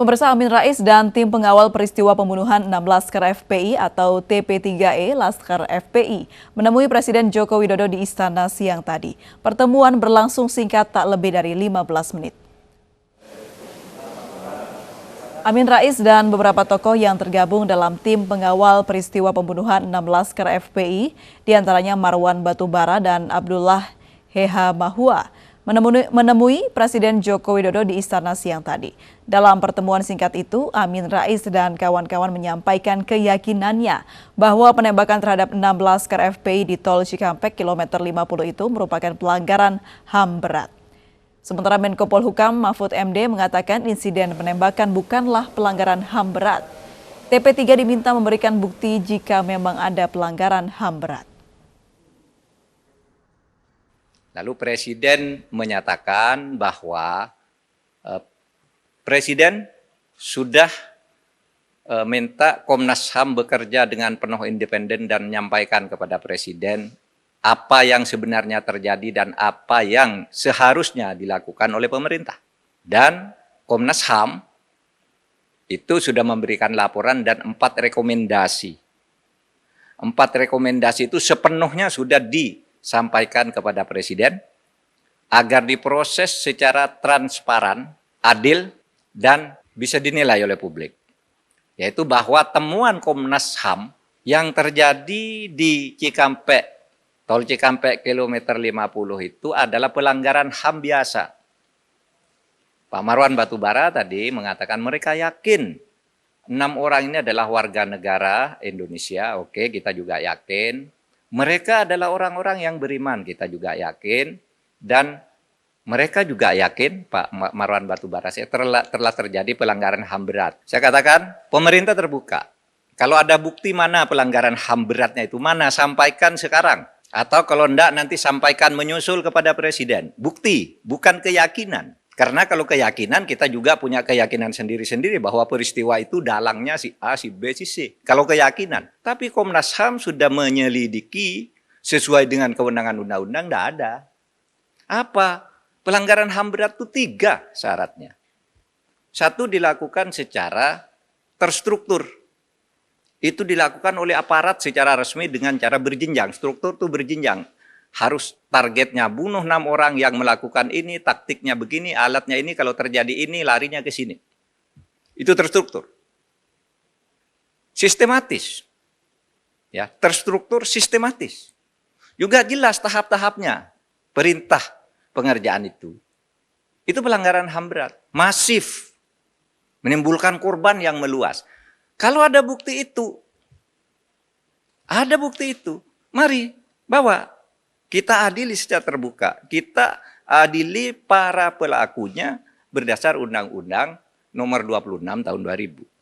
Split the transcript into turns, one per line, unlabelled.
Pemirsa, Amin Rais dan tim pengawal peristiwa pembunuhan 6 Laskar FPI atau TP3E Laskar FPI menemui Presiden Joko Widodo di Istana siang tadi. Pertemuan berlangsung singkat tak lebih dari 15 menit. Amin Rais dan beberapa tokoh yang tergabung dalam tim pengawal peristiwa pembunuhan 6 Laskar FPI, diantaranya Marwan Batubara dan Abdullah Heha Mahua, menemui Presiden Joko Widodo di Istana siang tadi. Dalam pertemuan singkat itu, Amin Rais dan kawan-kawan menyampaikan keyakinannya bahwa penembakan terhadap 6 Laskar FPI di Tol Cikampek kilometer 50 itu merupakan pelanggaran HAM berat. Sementara Menko Polhukam Mahfud MD mengatakan insiden penembakan bukanlah pelanggaran HAM berat. TP3 diminta memberikan bukti jika memang ada pelanggaran HAM berat.
Lalu Presiden menyatakan bahwa Presiden sudah minta Komnas HAM bekerja dengan penuh independen dan menyampaikan kepada Presiden apa yang sebenarnya terjadi dan apa yang seharusnya dilakukan oleh pemerintah. Dan Komnas HAM itu sudah memberikan laporan dan 4 rekomendasi. 4 rekomendasi itu sepenuhnya sudah disampaikan kepada Presiden agar diproses secara transparan, adil, dan bisa dinilai oleh publik. Yaitu bahwa temuan Komnas HAM yang terjadi di Cikampek, Tol Cikampek kilometer 50 itu adalah pelanggaran HAM biasa. Pak Marwan Batubara tadi mengatakan mereka yakin 6 orang ini adalah warga negara Indonesia. Oke, kita juga yakin. Mereka adalah orang-orang yang beriman, kita juga yakin. Dan mereka juga yakin, Pak Marwan Batubara, telah terjadi pelanggaran HAM berat. Saya katakan, pemerintah terbuka. Kalau ada bukti mana pelanggaran HAM beratnya itu, mana sampaikan sekarang. Atau kalau enggak nanti sampaikan menyusul kepada Presiden. Bukti, bukan keyakinan. Karena kalau keyakinan kita juga punya keyakinan sendiri-sendiri bahwa peristiwa itu dalangnya si A, si B, si C. Kalau keyakinan. Tapi Komnas HAM sudah menyelidiki sesuai dengan kewenangan undang-undang, enggak ada. Apa? Pelanggaran HAM berat itu 3 syaratnya. 1 dilakukan secara terstruktur. Itu dilakukan oleh aparat secara resmi dengan cara berjenjang. Struktur itu berjenjang. Harus targetnya bunuh 6 orang yang melakukan ini, taktiknya begini, alatnya ini, kalau terjadi ini, larinya ke sini. Itu terstruktur. Sistematis. Ya, terstruktur sistematis. Juga jelas tahap-tahapnya. Perintah pengerjaan itu. Itu pelanggaran HAM berat. Masif. Menimbulkan korban yang meluas. Kalau ada bukti itu, mari bawa. Kita adili secara terbuka. Kita adili para pelakunya berdasar Undang-Undang nomor 26 tahun 2000.